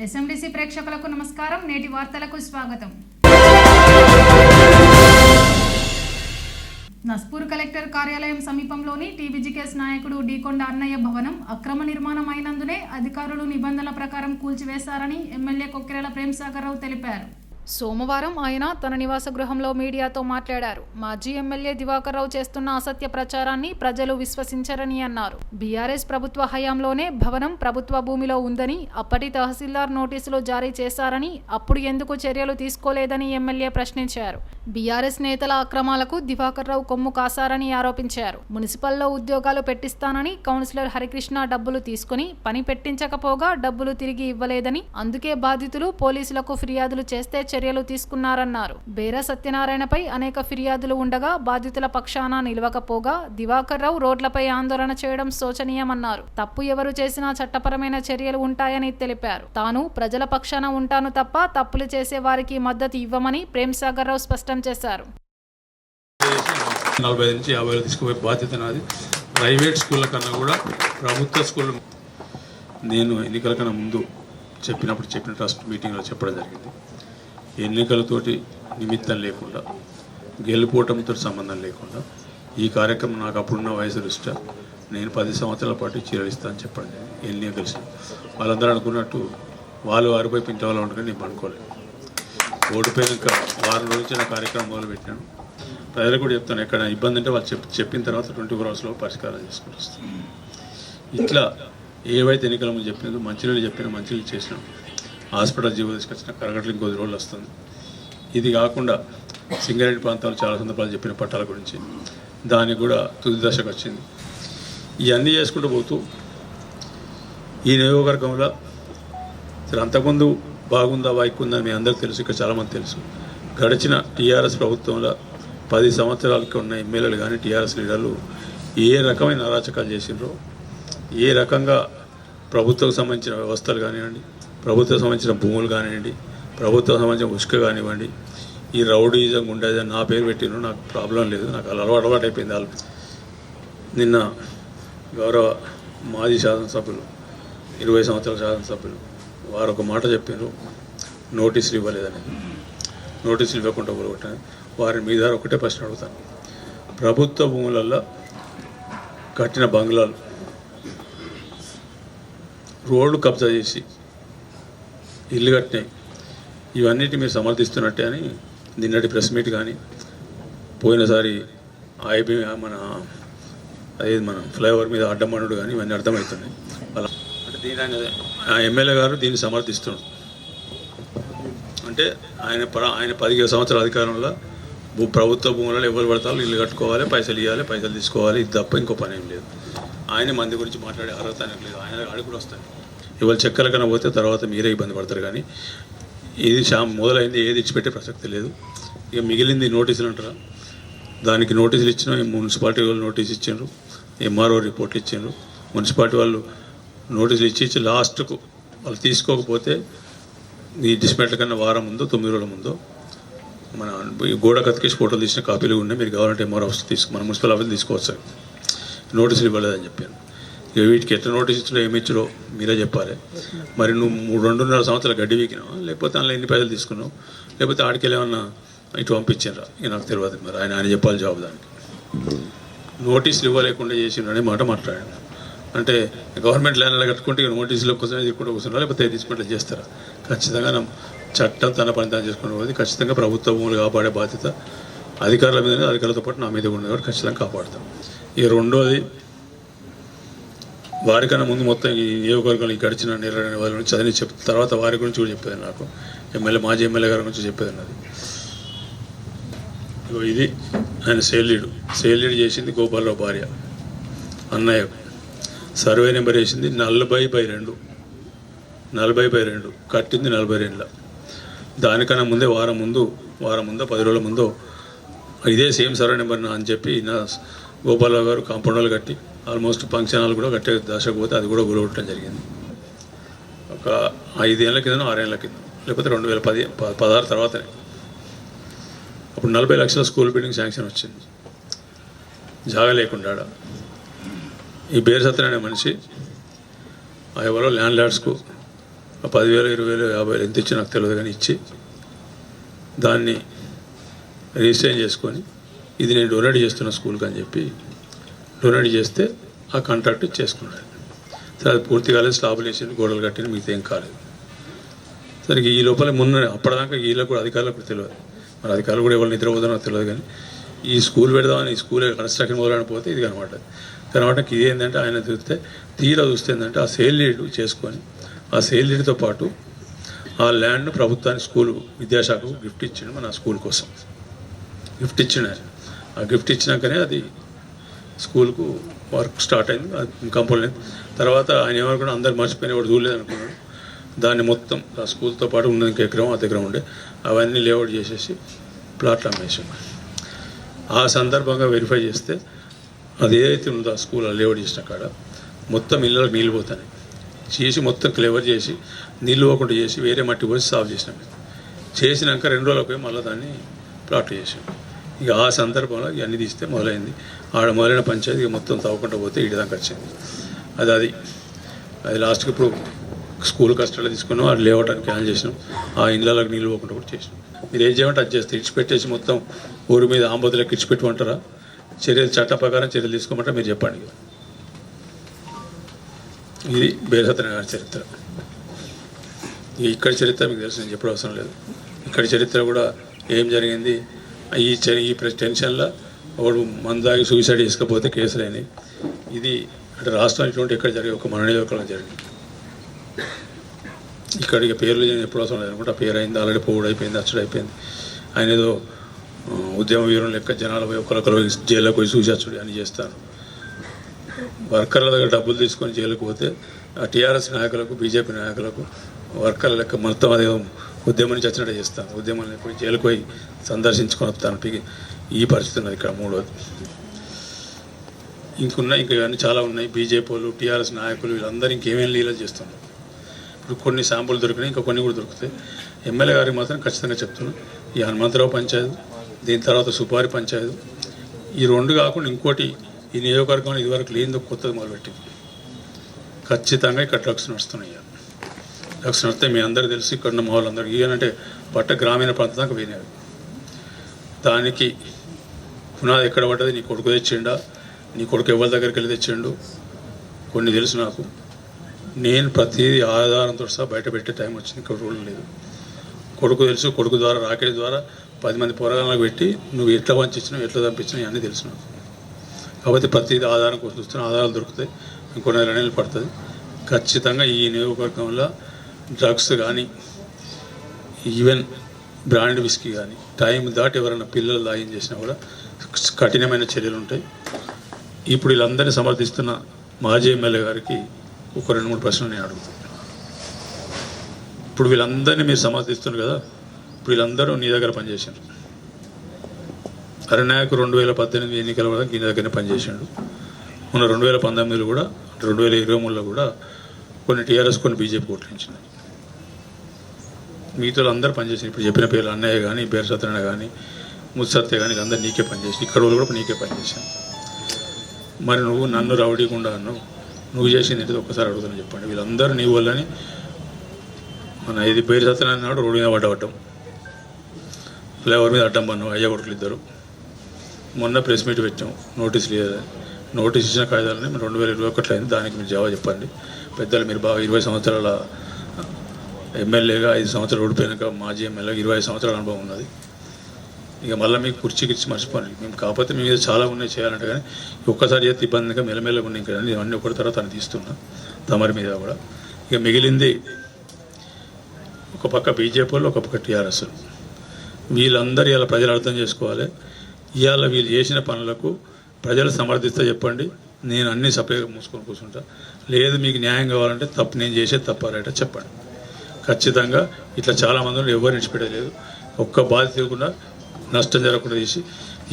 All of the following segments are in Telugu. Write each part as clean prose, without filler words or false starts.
ఎస్ఎండిసి ప్రేక్షకులకు నమస్కారం. నేటి వార్తలకు స్వాగతం. నస్పూర్ కలెక్టర్ కార్యాలయం సమీపంలోని టీబీజీకేఎస్ నాయకుడు డీకొండ అన్నయ్య భవనం అక్రమ నిర్మాణం అయినందునే అధికారులు నిబంధనల ప్రకారం కూల్చివేశారని ఎమ్మెల్యే కొక్కిరాల ప్రేమ్సాగర్ రావు తెలిపారు. సోమవారం ఆయన తన నివాస గృహంలో మీడియాతో మాట్లాడారు. మాజీ ఎమ్మెల్యే దివాకర్ రావు చేస్తున్న అసత్య ప్రచారాన్ని ప్రజలు విశ్వసించరని అన్నారు. బీఆర్ఎస్ ప్రభుత్వ హయాంలోనే భవనం ప్రభుత్వ భూమిలో ఉందని, అప్పటి తహసీల్దార్ నోటీసులు జారీ చేశారని, అప్పుడు ఎందుకు చర్యలు తీసుకోలేదని ఎమ్మెల్యే ప్రశ్నించారు. బీఆర్ఎస్ నేతల అక్రమాలకు దివాకర్ రావు కొమ్ము కాశారని ఆరోపించారు. మున్సిపల్లో ఉద్యోగాలు పెట్టిస్తానని కౌన్సిలర్ హరికృష్ణ డబ్బులు తీసుకుని పని పెట్టించకపోగా డబ్బులు తిరిగి ఇవ్వలేదని, అందుకే బాధితులు పోలీసులకు ఫిర్యాదులు చేస్తే చర్యలు తీసుకున్నారన్నారు. బేర సత్యనారాయణపై అనేక ఫిర్యాదులు ఉండగా బాధితుల పక్షాన నిలవకపోగా దివాకర్ రావు రోడ్లపై ఆందోళన చేయడం శోచనీయమన్నారు. తప్పు ఎవరు చేసినా చట్టపరమైన చర్యలు ఉంటాయని తెలిపారు. తాను ప్రజల పక్షాన ఉంటాను తప్ప తప్పులు చేసే వారికి మద్దతు ఇవ్వమని ప్రేమ్సాగర్ రావు స్పష్టం చేశారు. 45 నుంచి 50 తీసుకుపోయే బాధ్యత నాది. ప్రైవేట్ స్కూళ్ళ కన్నా కూడా ప్రభుత్వ స్కూల్ నేను ఎన్నికల కన్నా ముందు చెప్పిన ట్రస్ట్ మీటింగ్లో చెప్పడం జరిగింది. ఎన్నికలతోటి నిమిత్తం లేకుండా, గెలుపోవటంతో సంబంధం లేకుండా ఈ కార్యక్రమం నాకు అప్పుడున్న వయసు దృష్ట్యా నేను 10 సంవత్సరాల పాటు చీరలిస్తానని చెప్పండి. ఎన్ని కలిసి వాళ్ళందరూ అనుకున్నట్టు వాళ్ళు వారిపై పింటవాళ్ళు ఉండగానే నేను అనుకోలేదు. ఓడిపోయాక వారం రోజు నా కార్యక్రమం మొదలుపెట్టాను. ప్రజలకు కూడా చెప్తాను, ఎక్కడ ఇబ్బంది అంటే వాళ్ళు చెప్పిన తర్వాత 24 అవర్స్లో పరిష్కారం చేసుకుంటూ వస్తాను. ఇట్లా ఏవైతే ఎన్నికల ముందు చెప్పినదో మంచినీళ్ళు చేసినాం. హాస్పిటల్ జీవో తీసుకొచ్చిన కరగట్లు ఇంకొద్ది రోజులు వస్తుంది. ఇది కాకుండా సింగరేణి ప్రాంతాలు చాలా సందర్భాలు చెప్పిన పట్టాల గురించి దానికి కూడా తుది దశకు వచ్చింది. ఇవన్నీ చేసుకుంటూ పోతూ ఈ నియోజకవర్గంలో అంతకుముందు బాగుందా వాయికుందా మీ అందరికీ తెలుసు, ఇక్కడ చాలామంది తెలుసు. గడిచిన టీఆర్ఎస్ ప్రభుత్వంలో 10 సంవత్సరాలకి ఉన్న ఎమ్మెల్యేలు కానీ టీఆర్ఎస్ లీడర్లు ఏ రకమైన అరాచకాలు చేసిండ్రో, ఏ రకంగా ప్రభుత్వం సంబంధించిన వ్యవస్థలు కానివ్వండి, ప్రభుత్వం సంబంధించిన భూములు కానివ్వండి, ప్రభుత్వం సంబంధించిన ఉసుక కానివ్వండి, ఈ రౌడీజం గుండేజం నా పేరు పెట్టినో నాకు ప్రాబ్లం లేదు, నాకు అలా అలవాటు అయిపోయింది. వాళ్ళు నిన్న గౌరవ మాజీ శాసనసభ్యులు 20 సంవత్సరాల శాసనసభ్యులు వారు ఒక మాట చెప్పారు, నోటీసులు ఇవ్వలేదని. నోటీసులు ఇవ్వకుండా కొట్టాను. వారి మీద ఒకటే ప్రశ్న అడుగుతాను. ప్రభుత్వ భూములలో కట్టిన బంగ్లాలు, రోడ్లు కబ్జా చేసి ఇల్లు కట్టినాయి, ఇవన్నిటి మీరు సమర్థిస్తున్నట్టే అని నిన్నటి ప్రెస్ మీట్ కానీ, పోయినసారి ఐబీ మన ఫ్లైఓవర్ మీద అడ్డమనుడు కానీ ఇవన్నీ అర్థమవుతున్నాయి. అలా అంటే దీని ఆ ఎమ్మెల్యే గారు దీన్ని సమర్థిస్తున్నాడు. అంటే ఆయన 15 సంవత్సరాల అధికారంలో ప్రభుత్వ భూములలో ఎవరు పడతారు, ఇల్లు కట్టుకోవాలి, పైసలు ఇవ్వాలి, పైసలు తీసుకోవాలి, ఇది తప్ప ఇంకో పని ఏం లేదు. ఆయన మంది గురించి మాట్లాడే అర్హత ఆయనకు లేదు. ఆయన ఆడ కూడా వస్తాయి. ఇవాళ చెక్కల కన్నా పోతే తర్వాత మీరే ఇబ్బంది పడతారు. కానీ ఇది మొదలైంది, ఏది ఇచ్చిపెట్టే ప్రసక్తి లేదు. ఇక మిగిలింది నోటీసులు అంటారా, దానికి నోటీసులు ఇచ్చిన మున్సిపాలిటీ వాళ్ళు నోటీస్ ఇచ్చారు, ఎంఆర్ఓ రిపోర్ట్లు ఇచ్చారు. మున్సిపాలిటీ వాళ్ళు నోటీసులు ఇచ్చి లాస్ట్కు వాళ్ళు తీసుకోకపోతే ఈ డిస్మెంట్ల కన్నా వారం ముందో 9 రోజుల ముందో మన గోడ కతికేసి ఫోటోలు తీసిన కాపీలు ఉన్నాయి, మీరు కావాలంటే ఎంఆర్ఓ ఆఫీస్ మన మున్సిపల్ ఆఫీస్ తీసుకోవచ్చు. నోటీసులు ఇవ్వలేదని చెప్పాను. ఇక వీటికి ఎట్లా నోటీస్ ఇచ్చినా ఏమి ఇచ్చారో మీరే చెప్పాలి. మరి నువ్వు 2.5 సంవత్సరాల గడ్డి వీకినావు, లేకపోతే అందులో ఎన్ని పైసలు తీసుకున్నావు, లేకపోతే ఆడికెళ్ళి ఏమన్నా ఇటు పంపించారా, ఇక నాకు తెలియదు. మరి ఆయన చెప్పాలి జవాబు దానికి. నోటీసులు ఇవ్వలేకుండా చేసిండ్రు అనే మాట మాట్లాడాను. అంటే గవర్నమెంట్ ల్యాండ్లో కట్టుకుంటే ఇక నోటీసులు కోసం తీసుకుంటూ కూర్చున్నారా, లేకపోతే తీసుకుంటే చేస్తారా? ఖచ్చితంగా చట్టం తన పని తాను చేసుకుని పోతుంది. ఖచ్చితంగా ప్రభుత్వ భూములు కాపాడే బాధ్యత అధికారుల మీద, అధికారులతో పాటు నా మీద ఉండేది కాబట్టి ఖచ్చితంగా కాపాడుతాం. ఇక రెండోది, వారికన్నా ముందు మొత్తం ఈ నియోజకవర్గంలో ఈ గడిచిన నిర్ణయం వాళ్ళ నుంచి చదివి తర్వాత వారి గురించి కూడా చెప్పేది నాకు. మాజీ ఎమ్మెల్యే గారి గురించి చెప్పేది నాది. ఇది ఆయన సేల్ లీడ్ చేసింది గోపాలరావు భార్య అన్నయ్య. సర్వే నెంబర్ వేసింది 40/2, కట్టింది 42. దానికన్నా ముందే వారం ముందో 10 రోజుల ముందో ఇదే సేమ్ సర్వే నెంబర్ అని చెప్పి నా గోపాలరావు గారు కాంపౌండ్ వాళ్ళు కట్టి ఆల్మోస్ట్ ఫంక్షన్ హాల్ కూడా కట్టే దశకు పోతే అది కూడా గురవటం జరిగింది. ఒక 5 ఏళ్ళ కింద 6 ఏళ్ళ కింద, లేకపోతే 2016 తర్వాతనే. అప్పుడు 40 లక్షల స్కూల్ బిల్డింగ్ శాంక్షన్ వచ్చింది. జాగా లేకుండా ఈ బేర్ సత్యన్ అనే మనిషి ఎవరో ల్యాండ్ లార్డ్స్కు 10,000, 20,000, 50,000 ఎంత ఇచ్చి నాకు తెలియదు కానీ ఇచ్చి దాన్ని రిజిస్టర్ చేసుకొని ఇది నేను డొనేట్ చేస్తున్న స్కూల్కి అని చెప్పి డొనేట్ చేస్తే ఆ కాంట్రాక్ట్ చేసుకున్నాడు. సరే అది పూర్తి కాలేదు, స్లాబులు వేసి గోడలు కట్టిన మిగతా ఏం కాలేదు. సరే ఈ లోపల మొన్న అప్పటిదాకా వీళ్ళకు కూడా అధికారులకు తెలియదు, మరి అధికారులు కూడా ఎవరు నిద్రపోతారో నాకు తెలియదు. కానీ ఈ స్కూల్ పెడదామని ఈ స్కూల్ కన్స్ట్రక్షన్ మొదలని పోతే ఇది కనబడటం ఇది ఏంటంటే ఆయన తీరా చూస్తే ఏంటంటే ఆ సేల్ డీడ్ చేసుకొని ఆ సేల్ డీడ్తో పాటు ఆ ల్యాండ్ ప్రభుత్వానికి స్కూల్ విద్యాశాఖకు గిఫ్ట్ ఇచ్చిండు. మన స్కూల్ కోసం గిఫ్ట్ ఇచ్చిండు. ఆ గిఫ్ట్ ఇచ్చినాకనే అది స్కూల్కు వర్క్ స్టార్ట్ అయింది, అది కంప్లీట్ అయింది. తర్వాత ఆయన ఏమనుకున్నా అందరు మర్చిపోయిన వాడు చూడలేదు అనుకున్నాడు. దాన్ని మొత్తం ఆ స్కూల్తో పాటు ఉన్నది ఇంక ఎకరం ఆ దగ్గర ఉండే అవన్నీ లేఅవుట్ చేసేసి ప్లాట్లు అమ్మేసాం. ఆ సందర్భంగా వెరిఫై చేస్తే అది ఏదైతే ఉందో ఆ స్కూల్ లేఅవుట్ చేసిన కాడ మొత్తం ఇళ్ళకి నీళ్ళు పోతాయి చేసి మొత్తం క్లెవర్ చేసి నీళ్ళు పోకుండా చేసి వేరే మట్టి పోసి సాల్వ్ చేసినాం. చేసినాక 2 రోజులకు పోయి మళ్ళీ దాన్ని ప్లాట్లు చేసాం. ఇక ఆ సందర్భంలో ఇవన్నీ తీస్తే మొదలైంది. ఆడ మొదలైన పంచాయతీ ఇక మొత్తం తవ్వకుండా పోతే ఇడిదాకా వచ్చింది. అది లాస్ట్కి ఇప్పుడు స్కూల్ కష్టాలు తీసుకున్నాం, అది లేవటానికి క్యాన్సిల్ చేసినాం. ఆ ఇళ్ళకి నీళ్ళు పోకుండా కూడా చేసినాం. మీరు ఏం చేయమంటే అది చేస్తే ఇచ్చిపెట్టేసి మొత్తం ఊరి మీద ఆంబోతులకు ఇచ్చిపెట్టమంటారా? చట్ట ప్రకారం చర్యలు తీసుకోమంటారా? మీరు చెప్పండి. ఇది బేరసత్యనారాయణ గారి చరిత్ర. ఇక్కడ చరిత్ర మీకు తెలుసు, నేను చెప్పడం అవసరం లేదు. ఇక్కడ చరిత్ర కూడా ఏం జరిగింది, ఈ టెన్షన్లో ఒకడు మందాగి సూసైడ్ చేసుకపోతే కేసులు అయినాయి. ఇది అంటే రాష్ట్రం ఇటువంటి ఎక్కడ జరిగే ఒక మన నియోజకవర్గంలో జరిగింది. ఇక్కడికి పేర్లు ఎప్పుడు అవసరం లేదు అనుకుంటే ఆ పేరు అయింది, ఆల్రెడీ పోవుడు అయిపోయింది, అచ్చడు అయిపోయింది. ఆయన ఏదో ఉద్యమ వీరులు లెక్క జనాలు పోయి ఒకరికొకరు జైల్లోకి పోయి సూచచ్చుడు అని చేస్తారు. వర్కర్ల దగ్గర డబ్బులు తీసుకొని జైలుకు పోతే ఆ టీఆర్ఎస్ నాయకులకు బీజేపీ నాయకులకు వర్కర్ల లెక్క మొత్తం అదే ఉద్యమం నుంచి వచ్చినట్టు చేస్తాను. ఉద్యమం పోయి జైలుకు పోయి సందర్శించుకొని వస్తాను. ఈ పరిస్థితి ఉన్నది ఇక్కడ. మూడోది ఇంకా ఇవన్నీ చాలా ఉన్నాయి. బీజేపీ వాళ్ళు, టీఆర్ఎస్ నాయకులు వీళ్ళందరూ ఇంకేమేమి లీలలు చేస్తున్నారు. ఇప్పుడు కొన్ని శాంపుల్ దొరికినాయి, ఇంకా కొన్ని కూడా దొరుకుతాయి. ఎమ్మెల్యే గారికి మాత్రం ఖచ్చితంగా చెప్తున్నాను, ఈ హనుమంతరావు పంచాయతీ, దీని తర్వాత సుపారి పంచాయతీ, ఈ 2 కాకుండా ఇంకోటి ఈ నియోజకవర్గంలో ఇదివరకు లేనిదో కొత్తది మొదలుపెట్టింది. ఖచ్చితంగా ఇక్కడ డ్రగ్స్ నడుస్తున్నాయి. డ్రగ్స్ నడితే మీ అందరికీ తెలుసు, ఇక్కడ ఉన్న మా వాళ్ళందరికీ. ఏంటంటే గ్రామీణ ప్రాంతం దాకా పోయినవి. దానికి పునాది ఎక్కడ పడ్డది? నీ కొడుకు తెచ్చిండా? నీ కొడుకు ఎవరి దగ్గరికి వెళ్ళి తెచ్చిండు? కొన్ని తెలుసు నాకు. నేను ప్రతిదీ ఆధారంతో సహా బయట పెట్టే టైం వచ్చింది. ఇక్కడ రూల్ లేదు. కొడుకు తెలుసు, కొడుకు ద్వారా రాకెట్ ద్వారా 10 మంది పోరాటాలకు పెట్టి నువ్వు ఎట్లా పంచిచ్చినావు, ఎట్లా పంపించినావు అన్నీ తెలుసు నాకు. కాబట్టి ప్రతిదీ ఆధారం కోసం చూస్తున్న ఆధారాలు దొరుకుతాయి. ఇంకో 2 నెలలు పడుతుంది. ఖచ్చితంగా ఈ నియోజకవర్గంలో డ్రగ్స్ కానీ ఈవెన్ బ్రాండ్ విస్కీ కానీ టైం దాటి ఎవరైనా పిల్లలు లాగిన్ చేసినా కూడా కఠినమైన చర్యలు ఉంటాయి. ఇప్పుడు వీళ్ళందరినీ సమర్థిస్తున్న మాజీ ఎమ్మెల్యే గారికి ఒక 2-3 ప్రశ్నలు నేను అడుగుతాను. ఇప్పుడు వీళ్ళందరినీ మీరు సమర్థిస్తున్నారు కదా, ఇప్పుడు వీళ్ళందరూ నీ దగ్గర పనిచేశారు. అరణ్యాయకు 2018 ఎన్నికల వరకు నీ దగ్గరనే పనిచేసాడు. మొన్న 2019లో కూడా, 2023లో కూడా కొన్ని టీఆర్ఎస్ కొన్ని బీజేపీ ఓట్లించినాయి. మిగతా అందరూ పనిచేసారు. ఇప్పుడు చెప్పిన పేర్లు అన్నయ్య కానీ, పేరు సత్యనారాయణ కానీ, ముత్సత్య కానీ వీళ్ళందరూ నీకే పనిచేసి, ఇక్కడ వాళ్ళు కూడా నీకే పనిచేశాను. మరి నువ్వు నన్ను రౌడీకుండా అన్నావు, నువ్వు చేసింది ఏంటిది ఒక్కసారి అడుగుతాను చెప్పండి. వీళ్ళందరూ నీ వల్లని మన ఇది పేరు సత్యనారాయణ నాడు రోడ్డు మీద పడ్డవటం, ఫ్లేవర్ మీద అడ్డం పన్నావు, అయ్య కొడుకులు ఇద్దరు. మొన్న ప్రెస్ మీట్ పెట్టాం, నోటీస్ లేదు. నోటీస్ ఇచ్చిన కాయిదాలని 2021 అయింది. దానికి మీరు జవాబు చెప్పండి. పెద్దలు మీరు బాగా 20 సంవత్సరాల ఎమ్మెల్యేగా, 5 సంవత్సరాలు ఓడిపోయాక మాజీ ఎమ్మెల్యేగా 25 సంవత్సరాల అనుభవం ఉన్నది. ఇక మళ్ళీ మీకు కుర్చీకిచ్చి మర్చిపోండి. మేము కాకపోతే మీ మీద చాలా ఉన్నాయి చేయాలంటే, కానీ ఒక్కసారి చేస్తే ఇబ్బందిగా మెల్లమెల్లగా ఉన్నాయి. ఇంకా ఇవన్నీ ఒకటి తర్వాత తను తీస్తున్నా తమరి మీద కూడా. ఇక మిగిలింది ఒక పక్క బీజేపీ వాళ్ళు, ఒక పక్క టీఆర్ఎస్. వీళ్ళందరూ ఇలా ప్రజలు అర్థం చేసుకోవాలి. ఇవాళ వీళ్ళు చేసిన పనులకు ప్రజలు సమర్థిస్తే చెప్పండి, నేను అన్నీ సపరేట్గా మూసుకొని కూర్చుంటా. లేదు మీకు న్యాయం కావాలంటే తప్పు, నేను చేసేది తప్పారైతే చెప్పండి. ఖచ్చితంగా ఇట్లా చాలామంది ఎవరు నిడిచిపెట్టలేదు. ఒక్క బాధ తీయకుండా నష్టం జరగకుండా తీసి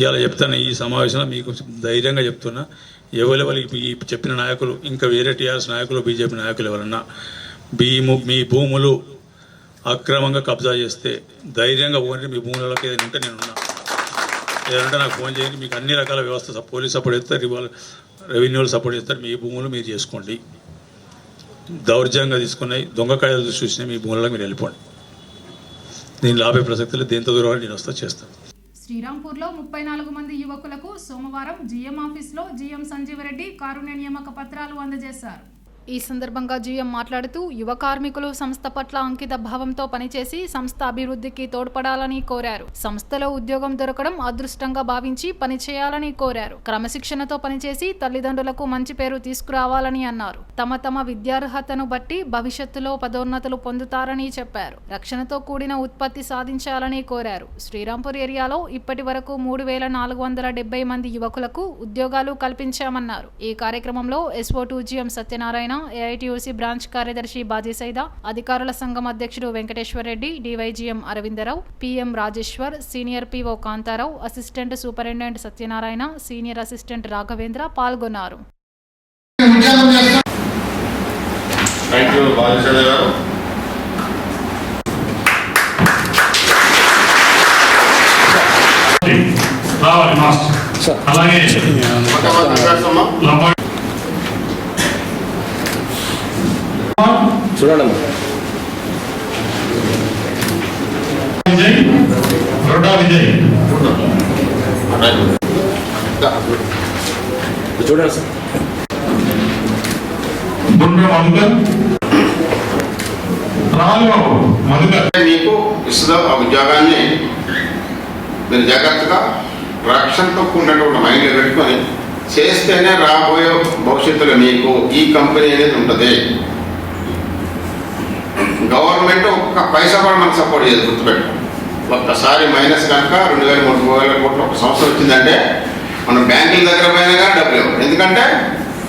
ఇవాళ చెప్తాను. ఈ సమావేశంలో మీకు ధైర్యంగా చెప్తున్నా, ఎవరెవరు ఈ చెప్పిన నాయకులు, ఇంకా వేరే టీఆర్ఎస్ నాయకులు, బీజేపీ నాయకులు ఎవరన్నా మీ భూములు అక్రమంగా కబ్జా చేస్తే ధైర్యంగా పోనీ. మీ భూములకి ఏదైనా ఉంటే నేనున్నా, ఏదంటే నాకు ఫోన్ చేయండి. మీకు అన్ని రకాల వ్యవస్థ, పోలీస్ సపోర్ట్ చేస్తారు, రెవెన్యూలు సపోర్ట్ చేస్తారు. మీ భూములు మీరు చేసుకోండి. దౌర్జంగా తీసుకున్నాయి, దొంగ కాయలు చూసినాయి, మీ మూలలో మీరు వెళ్ళిపోండి. నేను లాభే ప్రసక్తులు దేంతో దూరం నేను వస్తా చేస్తాను. శ్రీరాంపూర్లో 34 మంది యువకులకు సోమవారం జీఎం ఆఫీస్లో జీఎం సంజీవరెడ్డి కారుణ్య నియామక పత్రాలు అందజేశారు. ఈ సందర్భంగా జీఎం మాట్లాడుతూ యువ కార్మికులు సంస్థ పట్ల అంకిత భావంతో పనిచేసి సంస్థ అభివృద్ధికి తోడ్పడాలని కోరారు. సంస్థలో ఉద్యోగం దొరకడం అదృష్టంగా భావించి పనిచేయాలని కోరారు. క్రమశిక్షణతో పనిచేసి తల్లిదండ్రులకు మంచి పేరు తీసుకురావాలని అన్నారు. తమ విద్యార్హతను బట్టి భవిష్యత్తులో పదోన్నతులు పొందుతారని చెప్పారు. రక్షణతో కూడిన ఉత్పత్తి సాధించాలని కోరారు. శ్రీరాంపూర్ ఏరియాలో ఇప్పటి వరకు 3470 మంది యువకులకు ఉద్యోగాలు కల్పించామన్నారు. ఈ కార్యక్రమంలో SO2 GM Satyanarayana, AITUC branch కార్యదర్శి బాజీ సైదా, అధికారుల సంఘం అధ్యక్షుడు Venkateshwar Reddy, DYGM Aravind Rao, PM Rajeshwar, senior PO Kantharao, assistant superintendent Satyanarayana, senior assistant Raghavendra పాల్గొన్నారు. అలాగే చూడండి విజయ్, రోడా విజయ్ చూడండి సార్. గుండ్ర మధుకర్, రాలుబాబు మధుకర్. మీకు ఇస్తున్న ఆ ఉద్యోగాన్ని మీరు జాగ్రత్తగా రక్షణతో కూడినటువంటి మైండ్లో పెట్టుకొని చేస్తేనే రాబోయే భవిష్యత్తులో మీకు ఈ కంపెనీ అనేది ఉంటుంది. గవర్నమెంట్ ఒక్క పైసా కూడా మనకు సపోర్ట్ చేయదు, గుర్తుపెట్టు. ఒక్కసారి మైనస్ కనుక 2000-3000 కోట్లు ఒక సంవత్సరం వచ్చిందంటే మనం బ్యాంకుల దగ్గర పోయినా కానీ డబ్బులు ఇవ్వం. ఎందుకంటే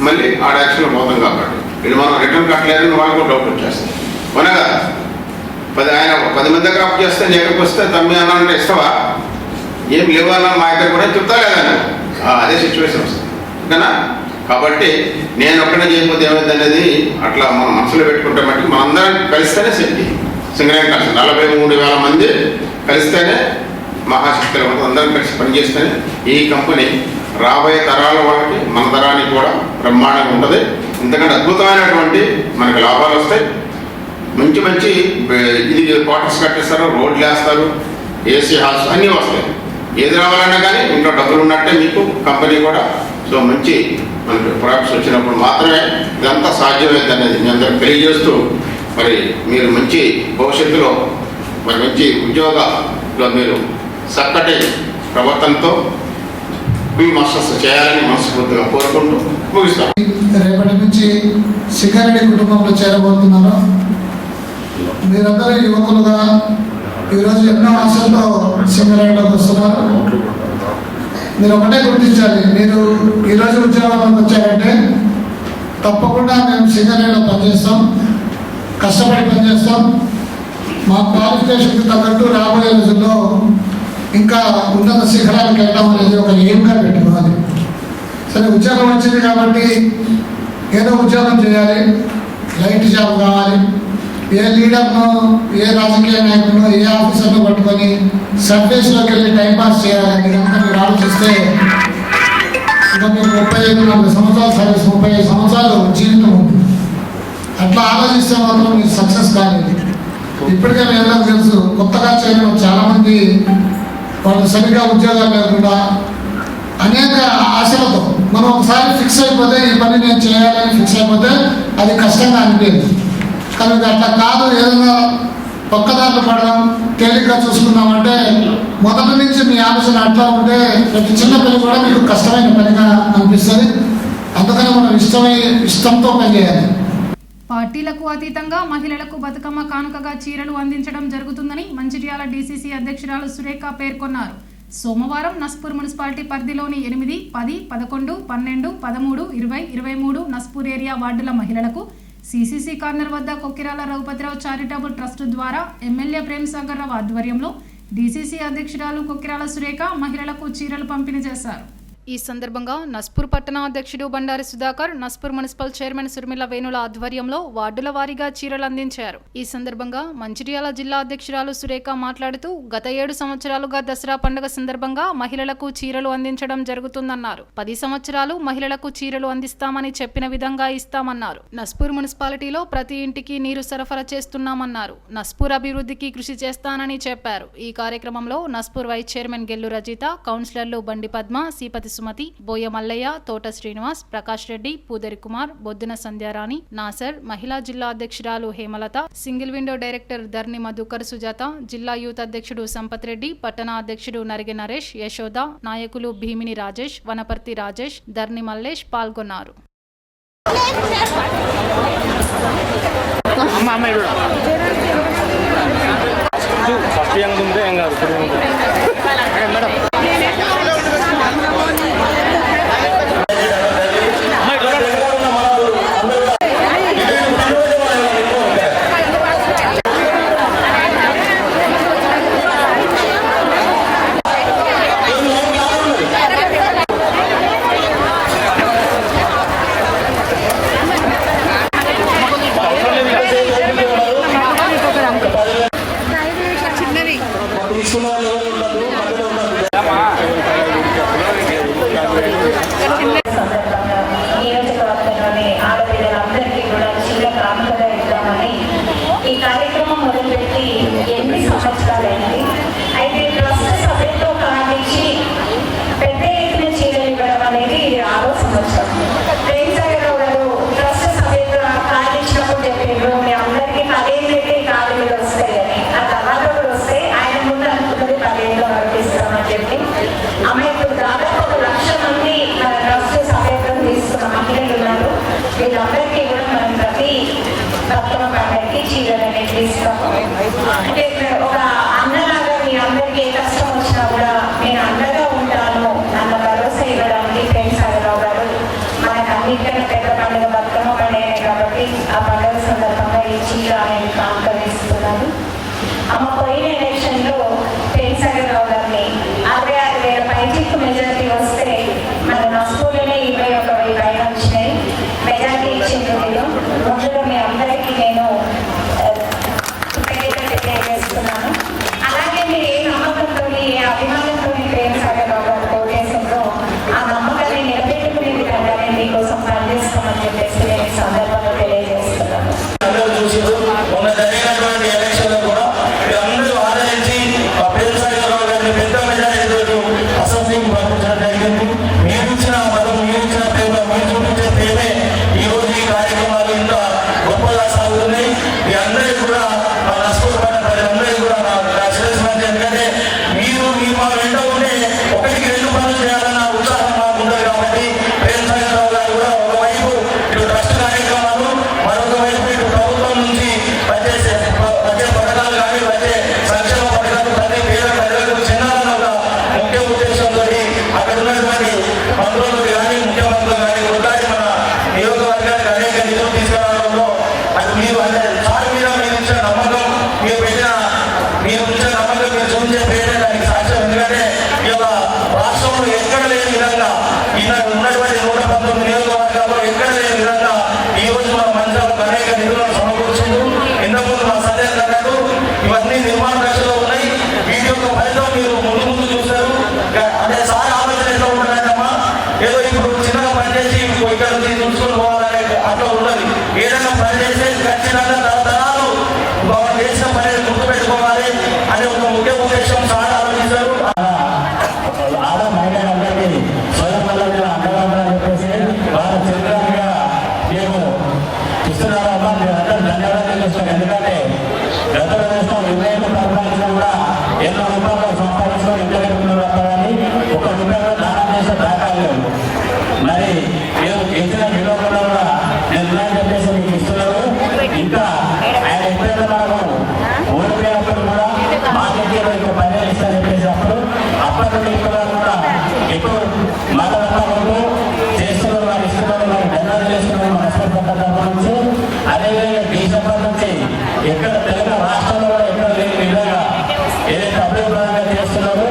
మళ్ళీ ఆ యాక్షన్లో పోతాం కాబట్టి. ఇది మనం రిటర్న్ కట్టలేదని వాళ్ళకు కూడా డౌట్ వచ్చేస్తాయి. అవునగా 10 మంది దగ్గర అప్పు చేస్తే నేను ఎక్కడికి వస్తే తమ్మి అన్నానంటే ఇస్తావా, ఏం లేవన్నా మా దగ్గర కూడా చెప్తా లేదని అదే సిచ్యువేషన్ వస్తుంది ఓకేనా. కాబట్టి నేను ఒక్కడే చేయకపోతే ఏమైంది అనేది అట్లా మనం మనసులో పెట్టుకుంటే మటుకు మనందరం కలిస్తేనే శక్తి. సింగరేణి కలిసి 43,000 మంది కలిస్తేనే మహాశక్తిలో ఉంటుంది. అందరం కలిసి పనిచేస్తేనే ఈ కంపెనీ రాబోయే తరాల వాళ్ళకి మన తరానికి కూడా బ్రహ్మాండంగా ఉంటుంది. ఎందుకంటే అద్భుతమైనటువంటి మనకి లాభాలు వస్తాయి. మంచి ఇది క్వార్టర్స్ కట్టిస్తారు, రోడ్లు వేస్తారు, AC హాల్స్ అన్నీ వస్తాయి. ఏది రావాలన్నా కానీ ఇంట్లో డబ్బులు ఉన్నట్టే మీకు కంపెనీ కూడా. సో మంచి మనకి ప్రాఫిట్స్ వచ్చినప్పుడు మాత్రమే ఇదంతా సాధ్యమైంది అనేది మీ అందరికి తెలియజేస్తూ, మరి మీరు మంచి భవిష్యత్తులో మరి మంచి ఉద్యోగంలో మీరు చక్కటి ప్రవర్తనతో మీ మాస్టర్స్ చేయాలని మనస్ఫూర్తిగా కోరుకుంటూ ముగిస్తాం. రేపటి నుంచి సింగారెడ్డి కుటుంబంలో చేరబోతున్నారు. మీరందరూ యువకులుగా ఈరోజు ఎన్నో ఆశలతో సింగరేణిలోకి వస్తున్నారు. మీరు ఒకటే గుర్తించాలి, మీరు ఈరోజు ఉద్యోగంలోకి వచ్చారంటే తప్పకుండా మేము సింగరేణిలో పనిచేస్తాం, కష్టపడి పనిచేస్తాం. మా క్వాలిఫికేషన్కి తగ్గట్టు రాబోయే రోజుల్లో ఇంకా ఉన్నత శిఖరాలకు వెళ్ళడం అనేది ఒక ఎయిమ్గా పెట్టుకోవాలి. సరే, ఉద్యోగం వచ్చింది కాబట్టి ఏదో ఉద్యోగం చేయాలి, లైట్ జాబ్ కావాలి. ఏ లీడర్ను, ఏ రాజకీయ నాయకులను, ఏ ఆఫీసర్ను పట్టుకొని సర్వీస్లోకి వెళ్ళి టైంపాస్ చేయాలని కనుక మీరు ఆలోచిస్తే ఇంకా మీకు 35-40 సంవత్సరాల సర్వీస్, 35 సంవత్సరాలు జీవితం ఉంది. అట్లా ఆలోచిస్తే మాత్రం మీరు సక్సెస్ కాలేదు. ఇప్పటికే మీ అందరికీ తెలుసు, కొత్తగా చేరిన చాలామంది వాళ్ళు సరిగ్గా ఉద్యోగాలు లేకుండా అనేక ఆశలతో మనం ఒకసారి ఫిక్స్ అయిపోతే ఈ పని నేను చేయాలని ఫిక్స్ అయిపోతే అది కష్టంగా అనిపించింది. కానీ అట్లా కాదు, ఏదైనా పక్కదారులు పడడం, తేలిగ్గా చూసుకున్నామంటే మొదటి నుంచి మీ ఆలోచన అట్లా ఉంటే ప్రతి చిన్న పని కూడా మీకు కష్టమైన పనిగా అనిపిస్తుంది. అందుకని మనం ఇష్టంతో పనిచేయాలి. పార్టీలకు అతీతంగా మహిళలకు బతుకమ్మ కానుకగా చీరలు అందించడం జరుగుతుందని మంచిర్యాల DCC అధ్యక్షురాలు సురేఖ పేర్కొన్నారు. సోమవారం నస్పూర్ మున్సిపాలిటీ పరిధిలోని 8, 10, 11, 12, 13, 20, 23 నస్పూర్ ఏరియా వార్డుల మహిళలకు CCC కార్నర్ వద్ద కొక్కిరాల రఘుపతిరావు చారిటబుల్ ట్రస్ట్ ద్వారా ఎమ్మెల్యే ప్రేమ్సాగర్ రావు ఆధ్వర్యంలో DCC అధ్యక్షురాలు కొక్కిరాల సురేఖ మహిళలకు చీరలు పంపిణీ చేశారు. ఈ సందర్భంగా నస్పూర్ పట్టణ అధ్యక్షుడు బండారి సుధాకర్, నస్పూర్ మున్సిపల్ చైర్మన్ సుర్మిల వేణుల ఆధ్వర్యంలో వార్డుల వారీగా చీరలు అందించారు. ఈ సందర్భంగా మంచిర్యాల జిల్లా అధ్యక్షురాలు సురేఖ మాట్లాడుతూ గత 7 సంవత్సరాలుగా దసరా పండుగ సందర్భంగా మహిళలకు చీరలు అందించడం జరుగుతుందన్నారు. 10 సంవత్సరాలు మహిళలకు చీరలు అందిస్తామని చెప్పిన విధంగా ఇస్తామన్నారు. నస్పూర్ మున్సిపాలిటీలో ప్రతి ఇంటికి నీరు సరఫరా చేస్తున్నామన్నారు. నస్పూర్ అభివృద్ధికి కృషి చేస్తానని చెప్పారు. ఈ కార్యక్రమంలో నస్పూర్ వైస్ చైర్మన్ గెల్లు రజిత, కౌన్సిలర్లు బండి పద్మ, సీపతి సుమతి, బోయ మల్లయ్య, తోట శ్రీనివాస్, ప్రకాష్ రెడ్డి, పూదరి కుమార్, బొద్దున సంధ్యారాణి, నాసర్, మహిళా జిల్లా అధ్యక్షురాలు Hemalatha, single window director Dharni Madhukar Sujatha, జిల్లా యూత్ అధ్యక్షుడు సంపత్ రెడ్డి, పట్టణ అధ్యక్షుడు నరిగె నరేష్, యశోద, నాయకులు భీమిని రాజేష్, వనపర్తి రాజేష్, ధర్ని మల్లేష్ పాల్గొన్నారు. ఈ కార్యక్రమం మొదలుపెట్టి 8 సంవత్సరాలైంది. అయితే ట్రస్ట్ సభ్యులతో కానించి పెద్ద ఎత్తున చీరలు ఇవ్వడం అనేది 6వ సంవత్సరం. ప్రేమసాగరరావు గారు ట్రస్ట్ సభ్యులతో కానించినప్పుడు చెప్పారు, మీ అందరికీ 10 పెట్టి 4 వేలు వస్తాయని. ఆ తర్వాత కూడా వస్తే ఆయన ముందు అనుకున్నది 10 నడిపిస్తామని చెప్పి ఆమె ఇప్పుడు దాదాపు 1 లక్ష మంది మన ట్రస్ట్ సభ్యులను తీసుకున్న మహిళలు ఉన్నారు. వీళ్ళందరికీ కూడా మనం ప్రతి బతుకమ్మ పండుగకి చీరలు అనేది ఇస్తాము. అంటే ఒక అన్నలాగా మీ అందరికీ ఏ కష్టం వచ్చినా కూడా నేను అండగా ఉంటాను అన్న భరోసా ఇవ్వడానికి ప్రేమసాగరరావు గారు మనకు అన్నిటికన్నా పెద్ద పండుగ బతుకమ్మ పండుగనే కాబట్టి ఆ పండుగ సందర్భంగా ఈ చీర అనేది కాంకరిస్తున్నారు. అమ్మ పోయిన ఎలక్షన్లో ప్రేమసాగరరావు గారిని 66,000 పైచిక్కు మెజారిటీ వస్తే మన నస్పూర్లోనే 21,000 పైన వచ్చినాయి. మెజారిటీ ఇచ్చింది మీరు ముందుగా మీ అందరికీ నేను తెలియజేస్తున్నాను. అలాగే మీరు ఏ నమ్మకంతో ఏ అభిమానంతో ప్రేమసాగరరావు గారు కోటేశ్వరంలో ఆ నమ్మకాన్ని నిలబెట్టుకునే విధంగా నేను మీకోసం పనిచేస్తామని చెప్పేసి నేను ఈ సందర్భంగా తెలియజేస్తున్నాను. ఏదైనా పని చేస్తే ఖచ్చితంగా తరతరాలు చేసిన పని గుర్తుపెట్టుకోవాలి అనే ఒక ముఖ్య ఉద్దేశం సార్ ఆలోచించారు. ఆడ మహిళలందరికీ స్వయం వల్ల అండగా చెప్పేసి వారు చిత్రంగా మేము ఇస్తున్నారమ్మా. మీరు అందరూ ధన్యవాదాలు చేస్తాం. ఎందుకంటే గత రాష్ట్రం 25 పరిపాలించినా కూడా ఎన్నో రూపాయలు సంపాదించుకొని ఇంట్లో పెట్టుకున్నారు. ఒక రూపాయలు దానం చేసే దాఖలు లేవు. మరి మీరు ఇచ్చిన విలువలో కూడా నేను చెప్పేసి మీకు ఇస్తున్నారు. ఇంకా ఆయన ఎప్పుడైతే మనము ఓడిపోయినప్పుడు కూడా మార్కెట్లో ఇక్కడ పని ఇస్తారని చెప్పేసినప్పుడు అప్పటి నుండి ఇక్కడ కూడా ఎక్కువ మాట్లాడుతూ చేస్తున్నారు, వారు ఇస్తున్నారు, వారు ధన్యవాదాలు చేస్తున్నారు నష్టపడ్డ నుంచి. అదేవిధంగా డిసెంబర్ నుంచి ఎక్కడ తెలంగాణ రాష్ట్రంలో కూడా ఎక్కడ లేని విధంగా ఏదైతే అభివృద్ధి చేస్తున్నారు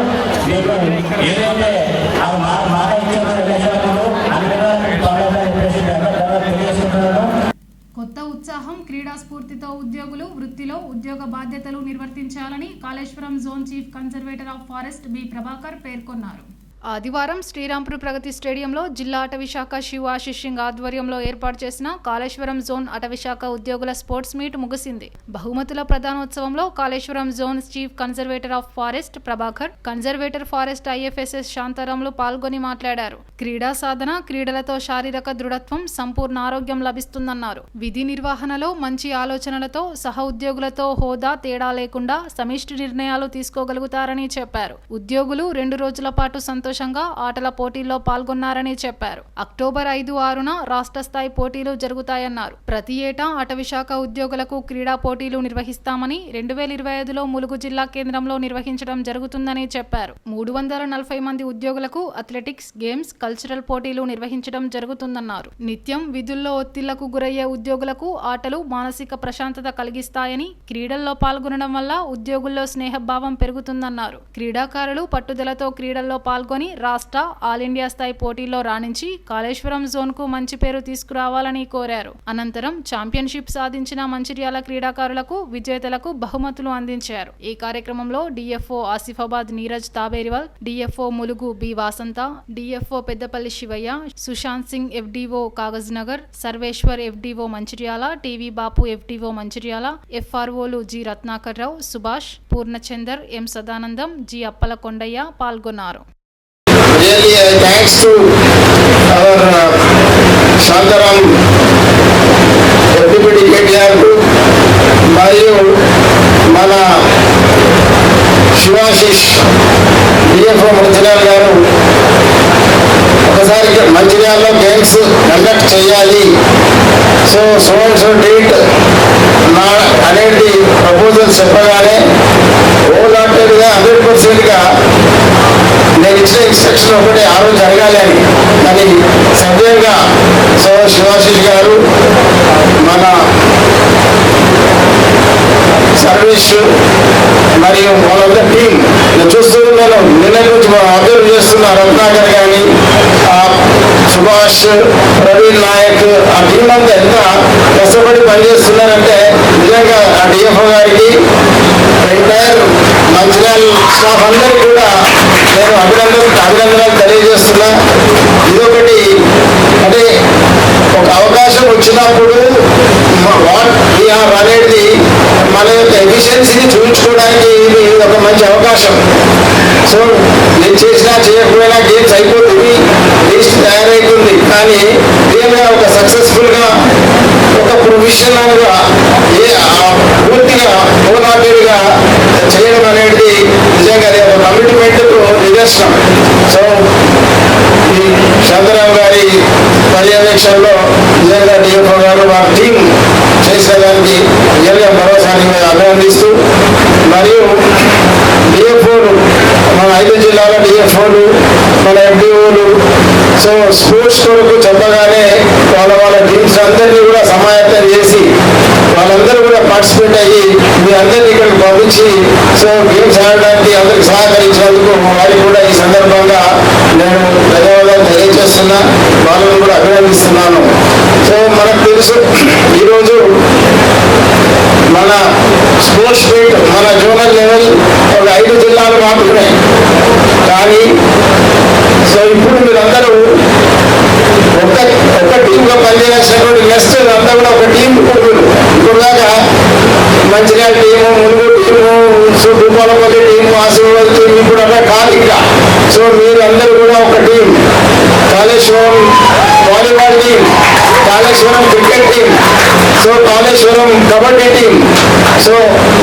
స్ఫూర్తితో ఉద్యోగులు వృత్తిలో ఉద్యోగ బాధ్యతలు నిర్వర్తించాలని Kaleshwaram zone chief conservator of forest B Prabhakar పేర్కొన్నారు. ఆదివారం శ్రీరాంపూర్ ప్రగతి స్టేడియంలో జిల్లా అటవీశాఖ శివ ఆశిష్ సింగ్ ఆధ్వర్యంలో ఏర్పాటు చేసిన కాళేశ్వరం జోన్ అటవీశాఖ ఉద్యోగుల స్పోర్ట్స్ మీట్ ముగిసింది. బహుమతుల ప్రధానోత్సవంలో Kaleshwaram zone chief conservator of forest Prabhakar, conservator forest IFSS శాంతారాంలు పాల్గొని మాట్లాడారు. క్రీడా సాధన, క్రీడలతో శారీరక దృఢత్వం, సంపూర్ణ ఆరోగ్యం లభిస్తుందన్నారు. విధి నిర్వహణలో మంచి ఆలోచనలతో సహ ఉద్యోగులతో హోదా తేడా లేకుండా సమిష్టి నిర్ణయాలు తీసుకోగలుగుతారని చెప్పారు. ఉద్యోగులు 2 రోజుల పాటు సంతోషంగా ఆటల పోటీల్లో పాల్గొన్నారని చెప్పారు. అక్టోబర్ 5-6న రాష్ట్ర స్థాయి పోటీలు జరుగుతాయన్నారు. ప్రతి ఏటా అటవీశాఖ ఉద్యోగులకు క్రీడా పోటీలు నిర్వహిస్తామని 2025లో ములుగు జిల్లా కేంద్రంలో నిర్వహించడం జరుగుతుందని చెప్పారు. 340 మంది ఉద్యోగులకు అథ్లెటిక్స్, గేమ్స్, కల్చరల్ పోటీలు నిర్వహించడం జరుగుతుందన్నారు. నిత్యం విధుల్లో ఒత్తిళ్లకు గురయ్యే ఉద్యోగులకు ఆటలు మానసిక ప్రశాంతత కలిగిస్తాయని, క్రీడల్లో పాల్గొనడం వల్ల ఉద్యోగుల్లో స్నేహభావం పెరుగుతుందన్నారు. క్రీడాకారులు పట్టుదలతో క్రీడల్లో పాల్గొని రాష్ట్ర, ఆల్ ఇండియా స్థాయి పోటీల్లో రాణించి కాళేశ్వరం జోన్ కు మంచి పేరు తీసుకురావాలని కోరారు. అనంతరం ఛాంపియన్షిప్ సాధించిన మంచిర్యాల క్రీడాకారులకు, విజేతలకు బహుమతులు అందించారు. ఈ కార్యక్రమంలో DFO Asifabad Neeraj Taberiwal, DFO Mulugu B Vasantha, DFO Peddapalli Shivayya, Sushant Singh FDO Kagaz Nagar, Sarveshwar FDO Mancherial, TV Bapu FDO Mancherial, FROలు G Ratnakar Rao, Subhash, Purnachandar, M Sadanandam, G Appala Kondaiah పాల్గొన్నారు. Really, thanks to our Shantaram FDPD KTR మరియు మన శివాశిష్ DFO మంచిర్యాల గారు ఒకసారి మంచిర్యాలలో గేమ్స్ కండక్ట్ చేయాలి, సో డేట్ అనేది ప్రపోజల్ చెప్పగానే ఓలాటెడ్గా 100%గా నేను ఇచ్చిన ఇన్స్ట్రక్షన్ ఒకటి ఆ రోజు జరగాలి అని. కానీ సవ్యంగా శివాశిష్ గారు, మన సర్వీస్ మరియు వాళ్ళ టీం చూస్తున్నాను. నిన్న నుంచి అబ్జర్వ్ చేస్తున్న రత్నాకర్ కానీ, సుభాష్, ప్రవీణ్ నాయక్, ఆ టీం అంతా ఎంత కష్టపడి పనిచేస్తున్నారంటే నిజంగా ఆ DFO గారికి, ఎంటైర్ మంచిర్యాల స్టాఫ్ అందరికీ కూడా నేను అభినందనలు తెలియజేస్తున్నా. ఇదొకటి అంటే ఒక అవకాశం వచ్చినప్పుడు అనేది మన యొక్క ఎఫిషియన్సీని చూపించుకోవడానికి ఇది ఒక మంచి అవకాశం. సో నేను చేసినా చేయకపోయినా గేమ్స్ అయిపోతుంది, లిస్ట్ తయారైతుంది. కానీ రియల్గా ఒక సక్సెస్ఫుల్గా ఒక ప్రొఫెషనల్గా పూర్తిగా హోల్హార్టెడ్గా చేయడం అనేది నిజంగా అది ఒక కమిట్మెంట్కు నిదర్శనం. సో ఈ శాంతారాం గారి పర్యవేక్షణలో నిజంగా DFO గారు వారి టీం చేసిన దానికి నిజంగా మరోసారి అభినందిస్తూ, మరియు DFOలు మన 5 జిల్లాల DFOలు, మన FDOలు స్పోర్ట్స్ కొరకు చెప్పగానే వాళ్ళ టీమ్స్ అందరినీ కూడా సమాయత్తం చేసి వాళ్ళందరూ కూడా పార్టిసిపేట్ అయ్యి మీ అందరినీ ఇక్కడికి పంపించి గేమ్స్ ఆడడానికి అందరికి సహకరించినందుకు వారికి కూడా ఈ సందర్భంగా నేను ధన్యవాదాలు తెలియజేస్తున్నా, వాళ్ళని కూడా అభినందిస్తున్నాను. మనకు తెలుసు ఈరోజు మన స్పోర్ట్స్ మీట్ మన జోనల్ లెవెల్ ఒక 5 జిల్లాలు మాత్రమే. కానీ ఇప్పుడు మీరందరూ ఒక టీంగా పనిచేయాల్సినటువంటి నెక్స్ట్ అంతా కూడా ఒక టీం. ఇప్పుడు దాకా Mancherial team, Mulugu team, Bhupalpalli team, Asifabad team, ఇప్పుడు అలా కాదు ఇంకా. మీరు అందరూ కూడా ఒక team. Kaleshwaram volleyball team, Kaleshwaram cricket team, Kaleshwaram kabaddi team.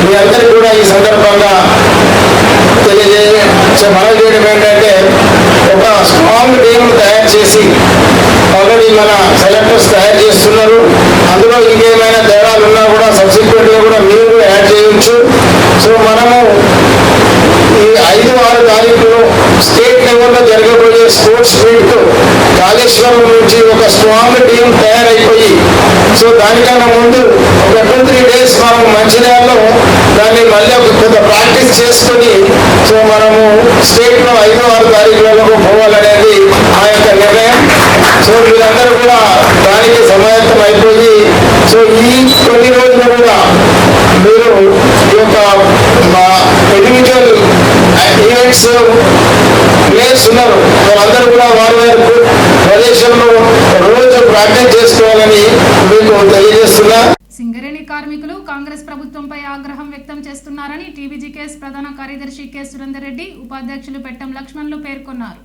మీ అందరికీ కూడా ఈ సందర్భంగా మనం చేయడం ఏంటంటే ఒక స్ట్రాంగ్ టీం తయారు చేసి ఆల్రెడీ మన సెలెక్టర్స్ తయారు చేస్తున్నారు. అందులో ఇంకేమైనా తేడాలు ఉన్నా కూడా సబ్సిక్వెంట్గా కూడా మీరు కూడా యాడ్ చేయవచ్చు. మనము ఈ 5-6 తారీఖులో స్టేట్ లెవెల్లో జరగబోయే స్పోర్ట్స్ మీట్ కాళేశ్వరం నుంచి ఒక స్ట్రాంగ్ టీం తయారైపోయి దానికన్నా ముందు ఒక 2-3 డేస్ మనం మంచిర్యాలలో దాన్ని మళ్ళీ కొంత ప్రాక్టీస్ చేసుకొని మనము స్టేట్లో 5-6 తారీఖులలో పోవాలనేది ఆ యొక్క నిర్ణయం. మీరందరూ కూడా దానికి సమాయత్తం అయిపోయి ఈ కొన్ని రోజులు అథ్లెటిక్స్ ప్లేయర్స్ ఉన్నారు, వాళ్ళందరూ కూడా వారి వారి ప్రదేశంలో రోజు ప్రాక్టీస్ చేసుకోవాలని మీకు తెలియజేస్తున్నా. సింగరేణి కార్మికులు కాంగ్రెస్ ప్రభుత్వంపై ఆగ్రహం వ్యక్తం చేస్తున్నారని టీబీజీకేఎస్ ప్రధాన కార్యదర్శి కె సురేందర్ రెడ్డి, ఉపాధ్యక్షులు పెట్టం లక్ష్మణ్లు పేర్కొన్నారు.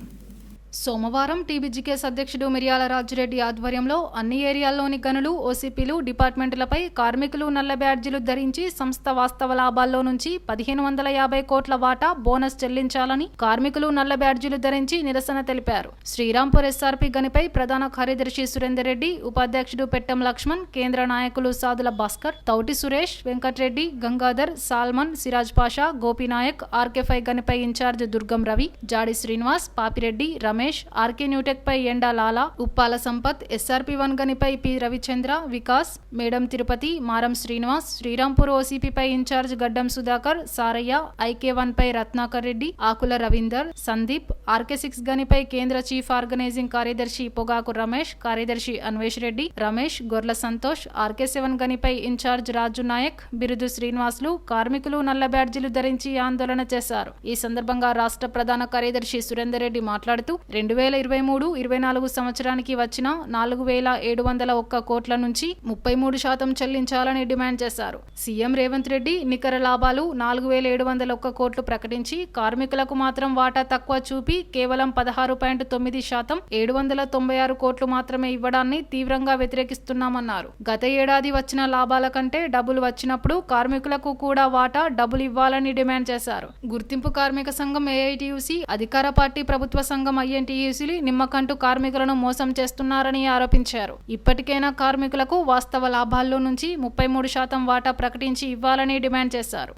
సోమవారం టీబీజీకేఎస్ అధ్యక్షుడు మిర్యాల రాజిరెడ్డి ఆధ్వర్యంలో అన్ని ఏరియాల్లోని గనులు, ఓసీపీలు, డిపార్ట్మెంట్లపై కార్మికులు నల్ల బ్యాడ్జీలు ధరించి సంస్థ వాస్తవ లాభాల్లో నుంచి 1550 కోట్ల వాటా బోనస్ చెల్లించాలని కార్మికులు నల్ల బ్యాడ్జీలు ధరించి నిరసన తెలిపారు. శ్రీరాంపూర్ ఎస్ఆర్పీ గనిపై ప్రధాన కార్యదర్శి సురేందర్ రెడ్డి, ఉపాధ్యక్షుడు పెట్టం లక్ష్మణ్, కేంద్ర నాయకులు సాదుల భాస్కర్, తౌటి సురేష్, వెంకట్రెడ్డి, గంగాధర్, సాల్మన్, సిరాజ్ పాషా, గోపీనాయక్, ఆర్కే5 గనిపై ఇన్ఛార్జ్ దుర్గం రవి, జాడి శ్రీనివాస్, పాపిరెడ్డి, రమేష్, ఆర్కే న్యూటెక్ పై ఎండా లాలా, ఉప్పాల సంపత్, ఎస్ఆర్పీ1 గనిపై పి రవిచంద్ర, వికాస్, మేడం తిరుపతి, మారం శ్రీనివాస్, శ్రీరాంపూర్ ఓసీపీ పై ఇన్ఛార్జ్ గడ్డం సుధాకర్, సారయ్య, ఐకే1 పై రత్నాకర్ రెడ్డి, ఆకుల రవీందర్, సందీప్, ఆర్కే6 గనిపై కేంద్ర చీఫ్ ఆర్గనైజింగ్ కార్యదర్శి పొగాకు రమేష్, కార్యదర్శి అన్వేష్ రెడ్డి, రమేష్, గొర్ల సంతోష్, ఆర్కే7 గనిపై ఇన్ఛార్జ్ రాజు నాయక్, బిరుదు శ్రీనివాసులు కార్మికులు నల్ల బ్యాడ్జీలు ధరించి ఆందోళన చేశారు. ఈ సందర్భంగా రాష్ట్ర ప్రధాన కార్యదర్శి సురేందర్ రెడ్డి మాట్లాడుతూ 2023-24 సంవత్సరానికి వచ్చిన 4701 కోట్ల నుంచి 33% చెల్లించాలని డిమాండ్ చేశారు. సీఎం రేవంత్ రెడ్డి నికర లాభాలు 4701 కోట్లు ప్రకటించి కార్మికులకు మాత్రం వాటా తక్కువ చూపి కేవలం 16.9% 796 కోట్లు మాత్రమే ఇవ్వడాన్ని తీవ్రంగా వ్యతిరేకిస్తున్నామన్నారు. గత ఏడాది వచ్చిన లాభాల కంటే డబ్బులు వచ్చినప్పుడు కార్మికులకు కూడా వాటా డబ్బులు ఇవ్వాలని డిమాండ్ చేశారు. గుర్తింపు కార్మిక సంఘం ఏఐటీయూసీ, అధికార పార్టీ ప్రభుత్వ సంఘం ఐఎన్టీయూసీలు నిమ్మకంటూ కార్మికులను మోసం చేస్తున్నారని ఆరోపించారు. ఇప్పటికైనా కార్మికులకు వాస్తవ లాభాల్లో నుంచి 33% వాటా ప్రకటించి ఇవ్వాలని డిమాండ్ చేశారు.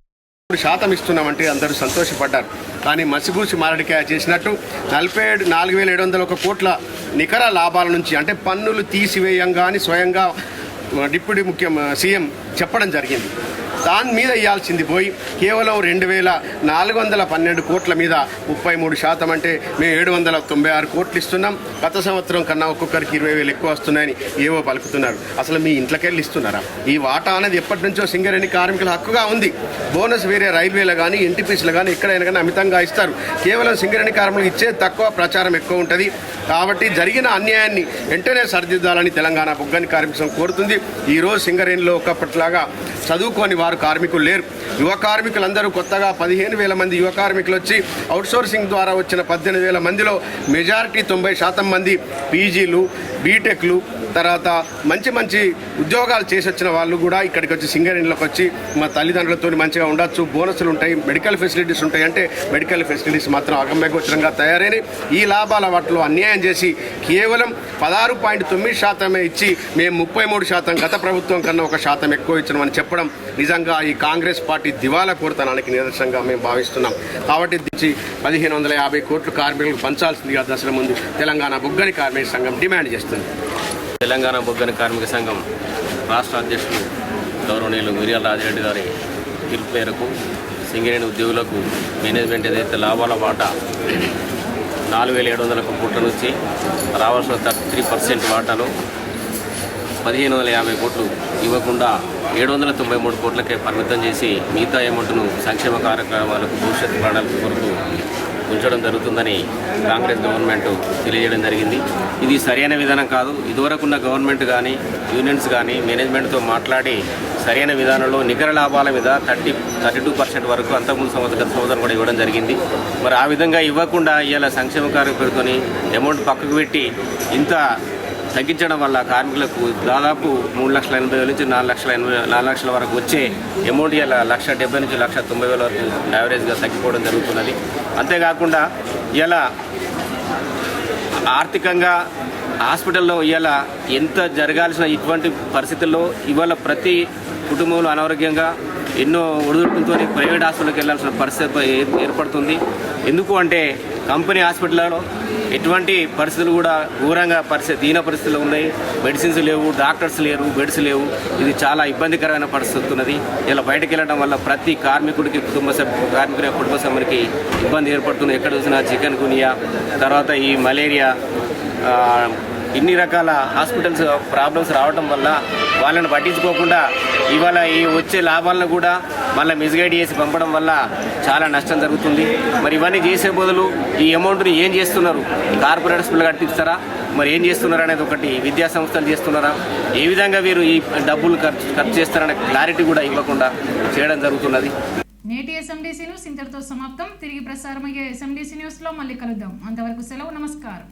3% ఇస్తున్నామంటే అందరూ సంతోషపడ్డారు. కానీ మసిగూసి మారడికాయ చేసినట్టు 4701 కోట్ల నికర లాభాల నుంచి అంటే పన్నులు తీసివేయంగా అని స్వయంగా డిప్యూటీ సీఎం చెప్పడం జరిగింది. దాని మీద ఇవ్వాల్సింది పోయి కేవలం 2412 కోట్ల మీద 33% అంటే మేము 796 కోట్లు ఇస్తున్నాం. గత సంవత్సరం కన్నా ఒక్కొక్కరికి 20,000 ఎక్కువ వస్తున్నాయని ఏవో పలుకుతున్నారు. అసలు మీ ఇంట్లోకెళ్ళి ఇస్తున్నారా? ఈ వాటా అనేది ఎప్పటి నుంచో సింగరేణి కార్మికుల హక్కుగా ఉంది. బోనస్ వేరే రైల్వేలో కానీ ఎన్టీపీసీలో కానీ ఎక్కడైనా కానీ అమితంగా ఇస్తారు. కేవలం సింగరేణి కార్మికులకు ఇచ్చే తక్కువ, ప్రచారం ఎక్కువ ఉంటుంది. కాబట్టి జరిగిన అన్యాయాన్ని వెంటనే సరిదిద్దాలని తెలంగాణ బొగ్గని కార్మిక సంఘం కోరుతుంది. ఈరోజు సింగరేణిలో ఒకప్పటిలాగా చదువుకోని వారు కార్మికులు లేరు. యువ కార్మికులందరూ కొత్తగా 15,000 మంది యువ కార్మికులు వచ్చి అవుట్సోర్సింగ్ ద్వారా వచ్చిన 18,000 మందిలో మెజారిటీ 90% మంది పీజీలు, బీటెక్లు, తర్వాత మంచి మంచి ఉద్యోగాలు చేసి వచ్చిన వాళ్ళు కూడా ఇక్కడికి వచ్చి సింగరేణిలోకి వచ్చి మా తల్లిదండ్రులతో మంచిగా ఉండొచ్చు, బోనస్లు ఉంటాయి, మెడికల్ ఫెసిలిటీస్ ఉంటాయి. అంటే మెడికల్ ఫెసిలిటీస్ మాత్రం అగమ్యగోచరంగా తయారైనవి. ఈ లాభాల వాటిలో అన్యాయం చేసి కేవలం 16.9% ఇచ్చి మేము 33% గత ప్రభుత్వం కన్నా 1% ఎక్కువ ఇచ్చినామని చెప్పడం నిజంగా ఈ కాంగ్రెస్ పార్టీ దివాలా కోరుతనానికి నిదర్శనంగా మేము భావిస్తున్నాం. కాబట్టి 1550 కోట్లు కార్మికులకు పంచాల్సిందిగా దసరా ముందు తెలంగాణ బొగ్గని కార్మిక సంఘం డిమాండ్ చేస్తుంది. తెలంగాణ బొగ్గని కార్మిక సంఘం రాష్ట్ర అధ్యక్షులు గౌరవనీయులు మిర్యాల రాజిరెడ్డి గారి పిలుపు మేరకు సింగరేణి ఉద్యోగులకు మేనేజ్మెంట్ ఏదైతే లాభాల వాటా 4701 కోట్ల నుంచి రావాల్సిన 33% వాటాలో 1550 కోట్లు ఇవ్వకుండా 793 కోట్లకే పరిమితం చేసి మిగతా అమౌంట్ను సంక్షేమ కార్యక్రమాలకు, భవిష్యత్ ప్రణాళిక కొరకు ఉంచడం జరుగుతుందని కాంగ్రెస్ గవర్నమెంట్ తెలియజేయడం జరిగింది. ఇది సరైన విధానం కాదు. ఇదివరకున్న గవర్నమెంట్ కానీ, యూనియన్స్ కానీ మేనేజ్మెంట్తో మాట్లాడి సరైన విధానంలో నికర లాభాల మీద 32% వరకు అంతకుముందు సంవత్సరం కూడా ఇవ్వడం జరిగింది. మరి ఆ విధంగా ఇవ్వకుండా ఇవాళ సంక్షేమ కార్యక్రమాలతోని అమౌంట్ పక్కకు పెట్టి ఇంత తగ్గించడం వల్ల కార్మికులకు దాదాపు 3,80,000 నుంచి 4 లక్షల వరకు వచ్చే అమౌంట్ ఇలా 1,70,000 నుంచి 1,90,000 వరకు యావరేజ్గా తగ్గిపోవడం జరుగుతున్నది. అంతేకాకుండా ఇలా ఆర్థికంగా హాస్పిటల్లో ఇవాళ ఎంత జరగాల్సిన ఇటువంటి పరిస్థితుల్లో ఇవాళ ప్రతి కుటుంబంలో అనారోగ్యంగా ఎన్నో ఒడిదుడుకులతో ప్రైవేట్ హాస్పిటల్కి వెళ్ళాల్సిన పరిస్థితి ఏర్పడుతుంది. ఎందుకు అంటే కంపెనీ హాస్పిటల్లో ఎటువంటి పరిస్థితులు కూడా ఘోరంగా దీన పరిస్థితులు ఉన్నాయి. మెడిసిన్స్ లేవు, డాక్టర్స్ లేరు, బెడ్స్ లేవు. ఇది చాలా ఇబ్బందికరమైన పరిస్థితి ఉన్నది. ఇలా బయటకు వెళ్ళడం వల్ల ప్రతి కార్మికుడికి కార్మికుల కుటుంబ సభ్యునికి ఇబ్బంది ఏర్పడుతుంది. ఎక్కడ చూసినా చికెన్ గునియా, తర్వాత ఈ మలేరియా, ఇన్ని రకాల హాస్పిటల్స్ ప్రాబ్లమ్స్ రావడం వల్ల వాళ్ళని పట్టించుకోకుండా ఇవాళ ఈ వచ్చే లాభాలను కూడా మళ్ళీ మిస్గైడ్ చేసి పంపడం వల్ల చాలా నష్టం జరుగుతుంది. మరి ఇవన్నీ చేసే బదులు ఈ అమౌంట్ని ఏం చేస్తున్నారు? కార్పొరేట్ స్కూల్ కట్టిస్తారా, మరి ఏం చేస్తున్నారు అనేది ఒకటి విద్యా సంస్థలు చేస్తున్నారా, ఏ విధంగా వీరు ఈ డబ్బులు ఖర్చు చేస్తారనే క్లారిటీ కూడా ఇవ్వకుండా చేయడం జరుగుతున్నది. నేటి ఎస్ఎండిసి న్యూస్ ఇంతటితో సమాప్తం. తిరిగి ప్రసారమయ్యే ఎస్ఎండిసి న్యూస్లో మళ్ళీ కలుద్దాం. అంతవరకు సెలవు. నమస్కారం.